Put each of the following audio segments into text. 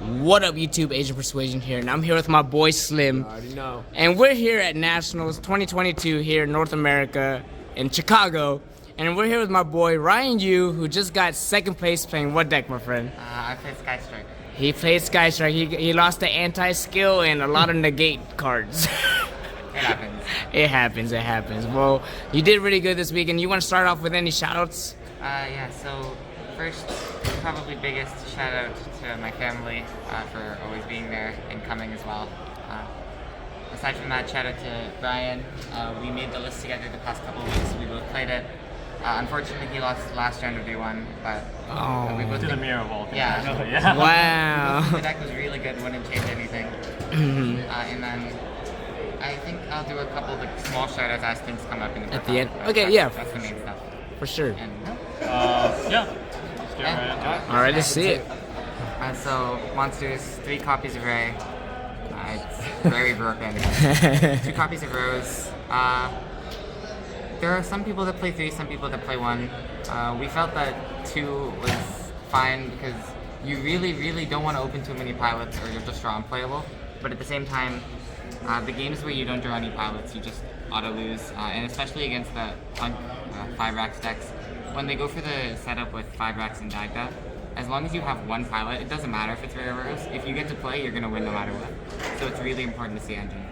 What up, YouTube? Asian Persuasion here, and I'm here with my boy Slim. I already know. And we're here at Nationals 2022 here in North America in Chicago. And we're here with my boy Ryan Yu, who just got second place playing what deck, my friend? I played Sky Strike. He played Sky Strike. He lost the anti-skill and a lot of negate cards. It happens. It happens. Well, you did really good this week, and you want to start off with any shoutouts? Yeah, so first, probably biggest shout out to my family for always being there and coming as well. Aside from that, shout out to Brian. We made the list together the past couple of weeks. We both played it. Unfortunately, he lost the last round of day one, but we both to the mirror of all things. Yeah. Wow. The deck was really good, wouldn't change anything. And then I think I'll do a couple of small shout outs as things come up in the At the end? profile. Okay, yeah. That's the main stuff. For sure. And, Yeah. Let's get right into it. All right, let's see it. So, Monsters, 3 copies of Ray. It's very broken. 2 copies of Rose. There are some people that play 3, some people that play 1. We felt that 2 was fine because you really don't want to open too many pilots or you'll just draw unplayable. But at the same time, the games where you don't draw any pilots, you just auto-lose. And especially against the Punk 5-Racks decks, when they go for the setup with 5-Racks and Dagda, as long as you have 1 pilot, it doesn't matter if it's Rare or Rose. If you get to play, you're going to win no matter what. So it's really important to see Engine.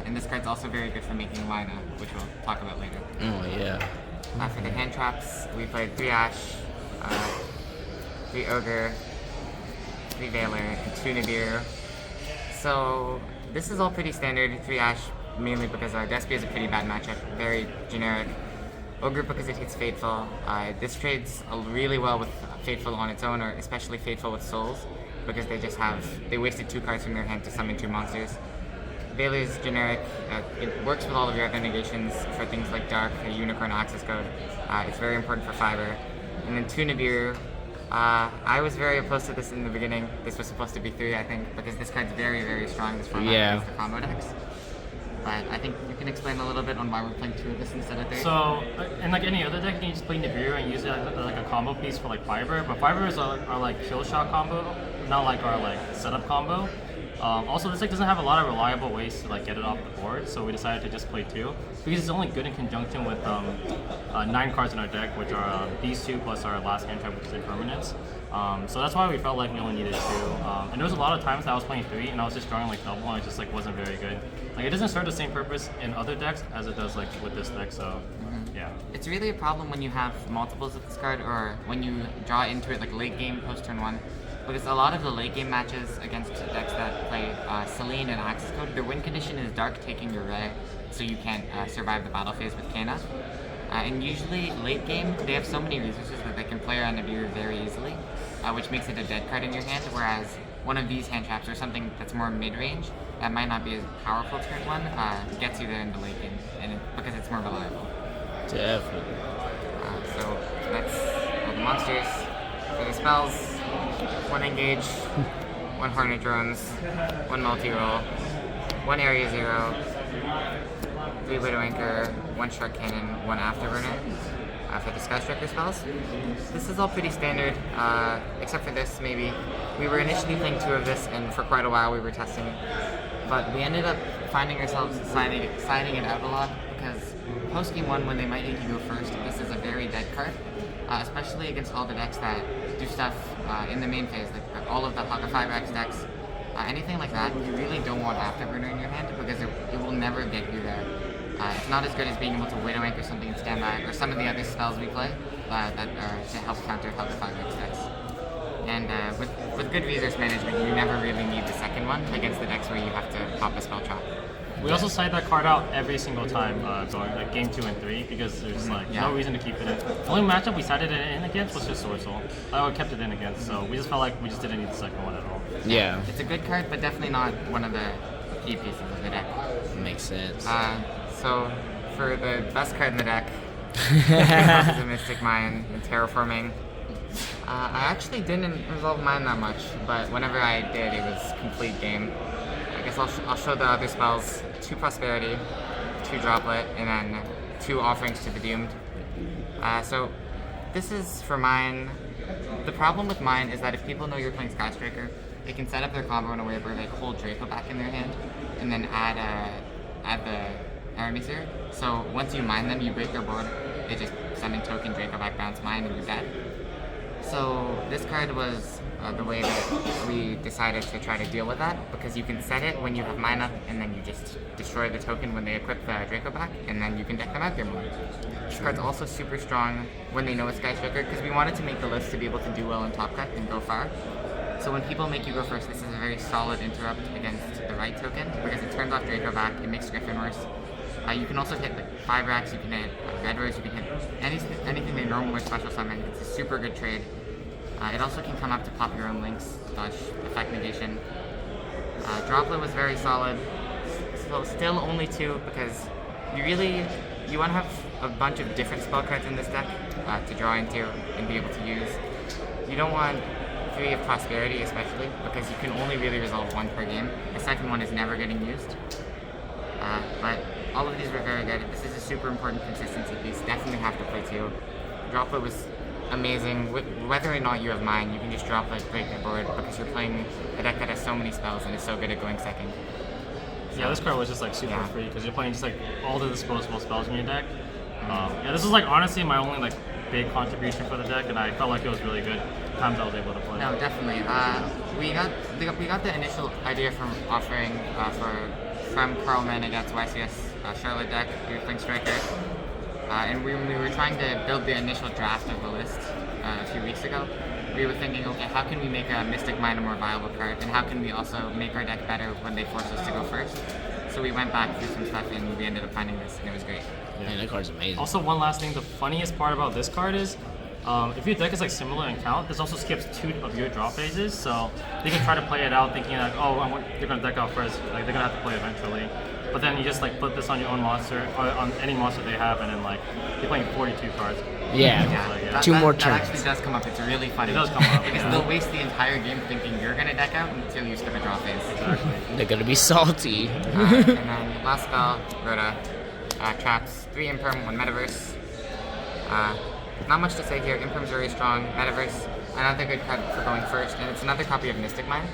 And this card's also very good for making Lina, which we'll talk about later. Oh, yeah. For the hand traps, we played 3 Ash, 3 Ogre, 3 Veiler, and 2 Nibiru. So this is all pretty standard. 3 Ash, mainly because Despia is a pretty bad matchup, very generic. Ogre because it hits Fateful. This trades really well with Fateful on its own, or especially Fateful with Souls, because they wasted 2 cards from their hand to summon 2 monsters. Veiler is generic. It works with all of your other negations for things like Dark, Unicorn, Access Code. It's very important for Fiber. And then 2 Nibiru. I was very opposed to this in the beginning. This was supposed to be 3, I think, because this card's very strong this format against the combo decks. But I think you can explain a little bit on why we're playing 2 of this instead of 3. So, in like any other deck, you can just play Nibiru and use it as like a combo piece for like Fiber. But Fibers are like kill shot combo, not like our like setup combo. Also, this deck doesn't have a lot of reliable ways to like get it off the board, so we decided to just play 2 because it's only good in conjunction with 9 cards in our deck, which are these 2 plus our last hand trap, which is Impermanence. So that's why we felt like we only needed 2. And there was a lot of times that I was playing 3 and I was just drawing like double, and it just like wasn't very good. Like it doesn't serve the same purpose in other decks as it does like with this deck. So yeah. It's really a problem when you have multiples of this card, or when you draw into it like late game, post turn 1. Because a lot of the late game matches against decks that play Selene and Access Code, their win condition is Dark taking your Ray, so you can't survive the battle phase with Kana. And usually late game, they have so many resources that they can play around Nibiru very easily, which makes it a dead card in your hand, whereas one of these hand traps or something that's more mid-range, that might not be as powerful turn 1, gets you there in the late game, and because it's more reliable. Definitely. So that's all the monsters. For the spells, 1 Engage, 1 Hornet Drones, 1 Multi-Roll, 1 Area 0, 3 Widow Anchor, 1 Shark Cannon, 1 Afterburner. For the Sky Striker spells, this is all pretty standard, except for this maybe. We were initially playing 2 of this, and for quite a while we were testing it. But we ended up finding ourselves signing it out a lot, because post-game 1, when they might need to go first, this is a very dead card. Especially against all the decks that do stuff in the main phase, like all of the Haka 5X decks. Anything like that, you really don't want Afterburner in your hand because it will never get you there. It's not as good as being able to Widow Anchor something in standby, or some of the other spells we play that are to help counter Haka 5X decks. And with good resource management, you never really need the second one against the decks where you have to pop a spell trap. We also side that card out every single time going like game 2 and 3 because there's like no reason to keep it in. The only matchup we sided it in against was just Sword Soul. I kept it in against, so we just felt like we just didn't need the second one at all. Yeah. It's a good card, but definitely not one of the key pieces of the deck. Makes sense. So for the best card in the deck, the Mystic Mine and Terraforming. I actually didn't resolve mine that much, but whenever I did, it was complete game. I guess I'll show the other spells. 2 Prosperity, 2 Droplet, and then 2 Offerings to the Doomed. So this is for mine. The problem with mine is that if people know you're playing Sky Striker, they can set up their combo in a way where they hold Draco back in their hand, and then add the Arameser. So once you mine them, you break their board. They just send in token, Draco back, bounce mine, and you're dead. So this card was the way that we decided to try to deal with that, because you can set it when you have mana, and then you just destroy the token when they equip the Draco back, and then you can deck them out there more. This card's also super strong when they know it's Sky Striker, because we wanted to make the list to be able to do well in top cut and go far. So when people make you go first, this is a very solid interrupt against the right token, because it turns off Draco back, it makes Griffin worse. You can also hit like 5 racks, you can hit Red Rose, you can hit anything they normally special summon. It's a super good trade. It also can come up to pop your own links, dodge, effect negation. Droplet was very solid. So still only 2, because you want to have a bunch of different spell cards in this deck to draw into and be able to use. You don't want 3 of Prosperity especially, because you can only really resolve 1 per game. The second one is never getting used. But all of these were very good. This is a super important consistency piece. Definitely have to play 2. Droplet was amazing. Whether or not you have mine, you can just Droplet, break your board, because you're playing a deck that has so many spells and is so good at going second. So, yeah, this card was just like super free because you're playing just like all the disposable spells in your deck. Yeah, this was like honestly my only like big contribution for the deck, and I felt like it was really good. Times I was able to play. No, definitely. We got the initial idea from offering from Carl Manigat's YCS Charlotte deck, Youthling Striker. And when we were trying to build the initial draft of the list a few weeks ago, we were thinking, okay, how can we make a Mystic Mine a more viable card, and how can we also make our deck better when they force us to go first? So we went back through some stuff, and we ended up finding this, and it was great. Yeah, that card's amazing. Also, one last thing, the funniest part about this card is, if your deck is like similar in count, this also skips 2 of your draw phases, so you can try to play it out thinking like, oh, they're gonna deck out first, like they're gonna have to play eventually. But then you just like put this on your own monster, or on any monster they have, and then like you're playing 42 cards. Yeah, Like, 2 more That turns. actually does come up. It's really funny. It does come up. Because they'll waste the entire game thinking you're gonna deck out until you skip a draw phase. They're gonna be salty. And then last spell, Rhoda. Traps 3 Imperm, 1 Metaverse. Not much to say here. Imperm's very strong. Metaverse, another good card for going first, and it's another copy of Mystic Mine.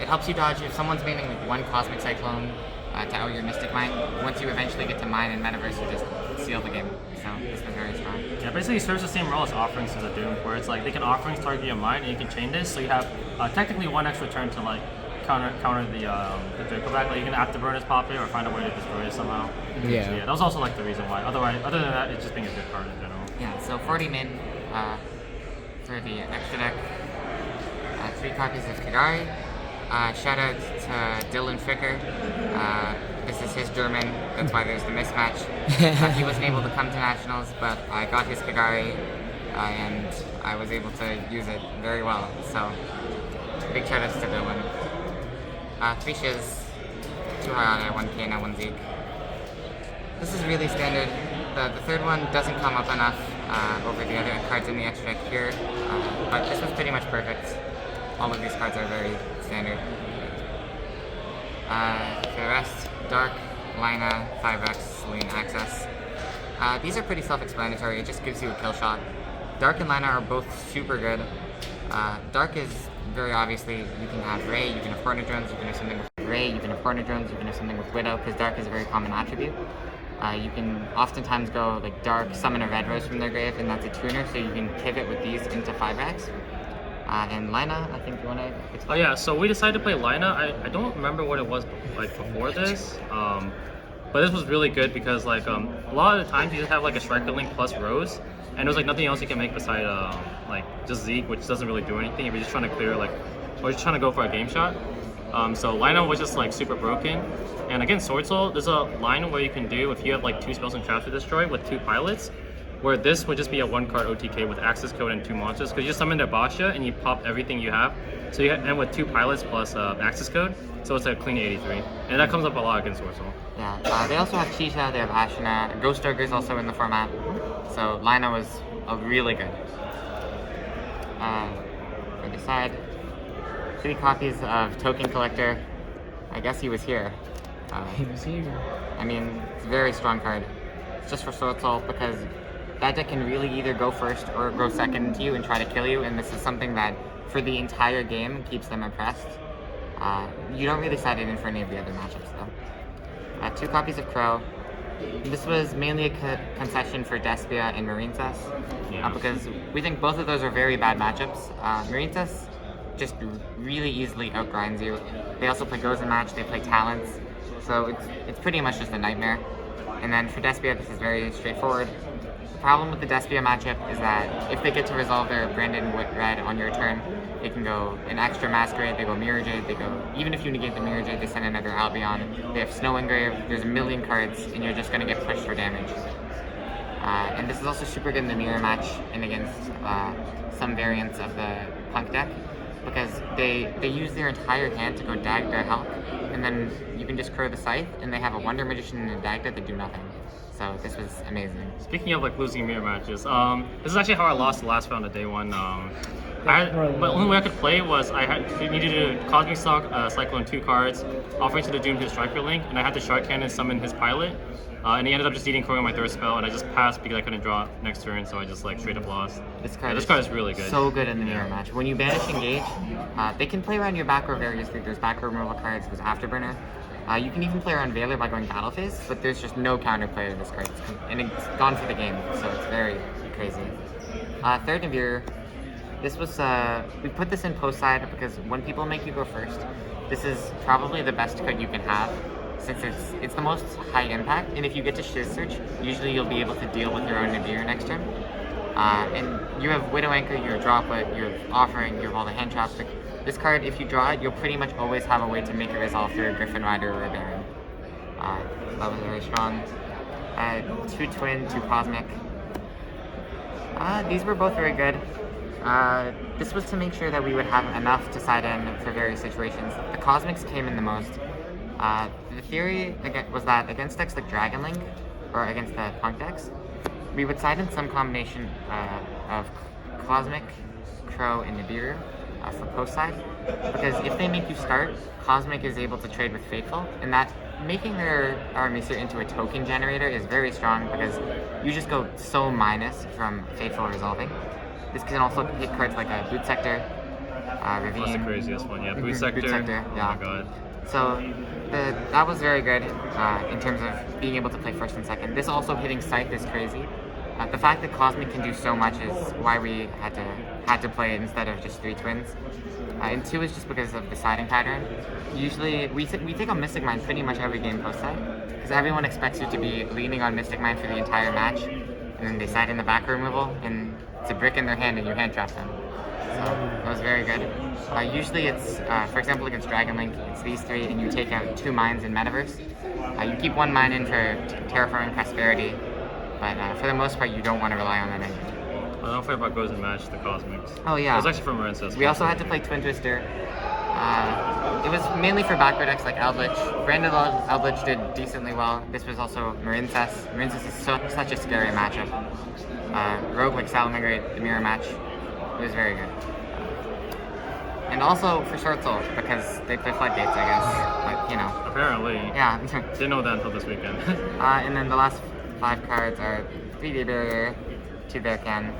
It helps you dodge if someone's maining like 1 Cosmic Cyclone to out your Mystic Mine. Once you eventually get to mine in Metaverse, you just seal the game. So this was very strong. Yeah, basically it serves the same role as Offerings to the Doom, where it's like they can Offerings target your mine, and you can chain this, so you have technically 1 extra turn to like counter the Draco back. Like you can Afterburners pop it or find a way to destroy it somehow. Yeah. So, yeah, that was also like the reason why. Otherwise, other than that, it's just being a good card in general. Yeah, so 40 min for the extra deck. 3 copies of Kagari. Shout out to Dylan Fricker. This is his German, that's why there's the mismatch. He wasn't able to come to Nationals, but I got his Kagari, and I was able to use it very well. So, big shout outs to Dylan. 3 Shiz, 2 Hayana, 1 Kena, 1 Zeke. This is really standard. The third one doesn't come up enough over the other cards in the extra deck here, but this was pretty much perfect. All of these cards are very standard. For the rest, Dark, Lina, 5x, Selene, Access. These are pretty self-explanatory, it just gives you a kill shot. Dark and Lina are both super good. Dark is very obviously, you can have Ray, you can have Hornet Drones, you can have something with Ray, you can have Hornet Drones, you can have something with Widow, because Dark is a very common attribute. You can oftentimes go like Dark, summon a Red Rose from their grave, and that's a tuner, so you can pivot with these into 5x. And Lina, I think you want to explain? Oh yeah, so we decided to play Lina. I don't remember what it was like before this, but this was really good because like a lot of the times you just have like a Striker Link plus Rose, and there's like nothing else you can make beside like just Zeke, which doesn't really do anything if you're just trying to clear like, or just trying to go for a game shot. So Lina was just like super broken, and against Sword Soul, there's a line where you can do if you have like 2 spells and traps to destroy with 2 pilots. Where this would just be a 1-card OTK with access code and 2 monsters, because you just summon their Basha and you pop everything you have. So you end with 2 pilots plus access code, so it's a clean 83. And that comes up a lot against Sword Soul. Yeah, they also have Chisha, they have Ashina, Ghost Ogre is also in the format. So Lina was really good. For the side, 3 copies of Token Collector. I guess he was here. He was here. I mean, it's a very strong card. It's just for Sword Soul because that deck can really either go first or go second to you and try to kill you, and this is something that for the entire game keeps them impressed. You don't really side it in for any of the other matchups though. 2 copies of Crow. This was mainly a concession for Despia and Marincess, because we think both of those are very bad matchups. Marincess just really easily outgrinds you. They also play Gozen Match, they play Talents, so it's pretty much just a nightmare. And then for Despia, this is very straightforward. The problem with the Despia matchup is that if they get to resolve their Brandon Red on your turn, they can go an extra Masquerade, they go Mirror Jade, they go, even if you negate the Mirror Jade, they send another Albion, they have Snow Engrave, there's a million cards, and you're just going to get pushed for damage. And this is also super good in the Mirror Match and against some variants of the Punk deck, because they use their entire hand to go dag their health, and then you can just Crow the Scythe, and they have a Wonder Magician and a Dagda that do nothing. So this was amazing. Speaking of like losing mirror matches, this is actually how I lost the last round of day 1. My only way I could play was I needed to Cosmic Stock, Cyclone 2 cards, offering to the Doom his Striker Link, and I had the Shark Cannon summon his Pilot, and he ended up just eating Crow on my 3rd spell, and I just passed because I couldn't draw next turn, so I just like straight up lost. This card is really good. So good in the mirror match. When you banish Engage, they can play around your back row variously. There's back row removal cards, there's Afterburner. You can even play around Veiler by going Battle Phase, but there's just no counterplay to this card, and it's gone for the game, so it's very crazy. 3rd Nibiru. This was, we put this in post side because when people make you go first, this is probably the best card you can have, since it's the most high impact, and if you get to Shiz Search, usually you'll be able to deal with your own Nibiru next turn. And you have Widow Anchor, you have Droplet, you have Offering, you have all the hand traps. This card, if you draw it, you'll pretty much always have a way to make it resolve through a Griffin Rider or a Baron. That was very strong. 2 Twin, 2 Cosmic. These were both very good. This was to make sure that we would have enough to side in for various situations. The Cosmics came in the most. The theory was that against decks like Dragon Link, or against the Punk decks, we would side in some combination of Cosmic, Crow, and Nibiru for post side, because if they make you start, Cosmic is able to trade with Fateful, and that making their Armiser into a token generator is very strong because you just go so minus from Fateful resolving. This can also hit cards like a Boot Sector, Ravine. That's the craziest one, yeah. Boot Sector. Boot Sector, yeah. Oh my god. So that was very good in terms of being able to play 1st and 2nd. This also hitting Scythe is crazy. The fact that Cosmic can do so much is why we had to play it instead of just 3 Twins. And 2 is just because of the siding pattern. Usually we take on Mystic Mine pretty much every game post side, because everyone expects you to be leaning on Mystic Mine for the entire match, and then they side in the back removal, and it's a brick in their hand and you hand trap them. So that was very good. Usually it's, for example against Dragon Link, it's these 3 and you take out 2 mines in Metaverse. You keep 1 mine in for Terraforming Prosperity, but for the most part you don't want to rely on that anymore. I don't forget about Gozen Match, the Cosmics. Oh yeah. It was actually from Marincess. We also had to play Twin Twister. It was mainly for backrow decks like Eldritch. Brandon Eldritch did decently well. This was also Marincess. Marincess is such a scary matchup. Rogue like Salamangreat, the mirror match. It was very good. And also for Short Soul, because they play Floodgates, I guess. But, you know. Apparently. Yeah. Didn't know that until this weekend. And then the last 5 cards are 3-Day Barrier, 2 Bearcan.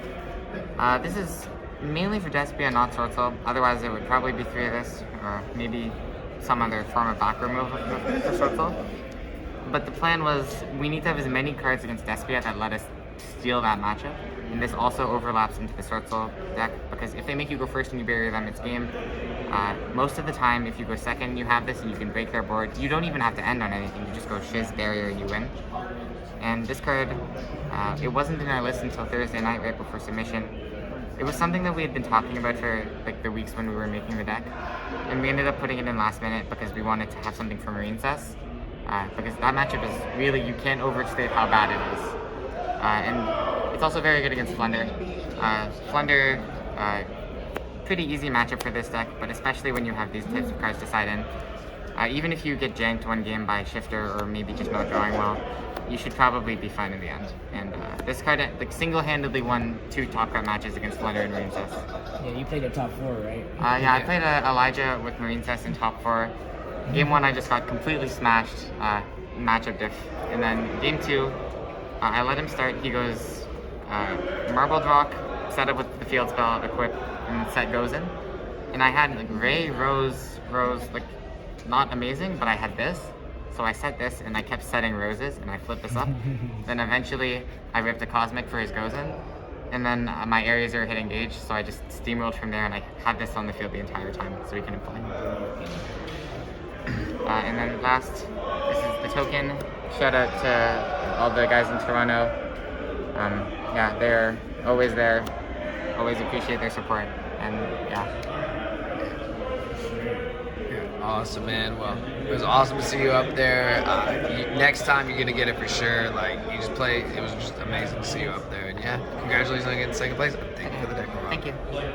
This is mainly for Despia, not Sword Soul. Otherwise, it would probably be 3 of this, or maybe some other form of back remove for Sword Soul. But the plan was we need to have as many cards against Despia that let us steal that matchup. And this also overlaps into the Sword Soul deck, because if they make you go first and you bury them, it's game. Most of the time, if you go second, you have this and you can break their board. You don't even have to end on anything. You just go Shiz, Barrier, and you win. And this card, it wasn't in our list until Thursday night, right before submission. It was something that we had been talking about for like the weeks when we were making the deck, and we ended up putting it in last minute because we wanted to have something for Marincess, because that matchup is really, you can't overstate how bad it is. And it's also very good against Flunder. Flunder, pretty easy matchup for this deck, but especially when you have these types of cards to side in. Even if you get janked one game by Shifter or maybe just not drawing well, you should probably be fine in the end. And this card like single-handedly won 2 top cut matches against Flunder and Marincess. Yeah, you played a top 4, right? Yeah, I played Elijah with Marincess in top 4. Game 1 I just got completely smashed, matchup diff. And then game 2, I let him start. He goes Marbled Rock, set up with the field spell, equip, and set goes in. And I had like Ray, Rose, like not amazing, but I had this. So I set this and I kept setting roses and I flipped this up. Then eventually I ripped a Cosmic for his Gozen. And then my Aries are hit engage, so I just steamrolled from there and I had this on the field the entire time so he couldn't play. And then last, this is the token. Shout out to all the guys in Toronto. Yeah, they're always there. Always appreciate their support. And yeah. Awesome, man. Well, it was awesome to see you up there. Next time you're gonna get it for sure. Like you just played. It was just amazing to see you up there. And yeah, congratulations on getting second place. Thank you for the deck. Thank you.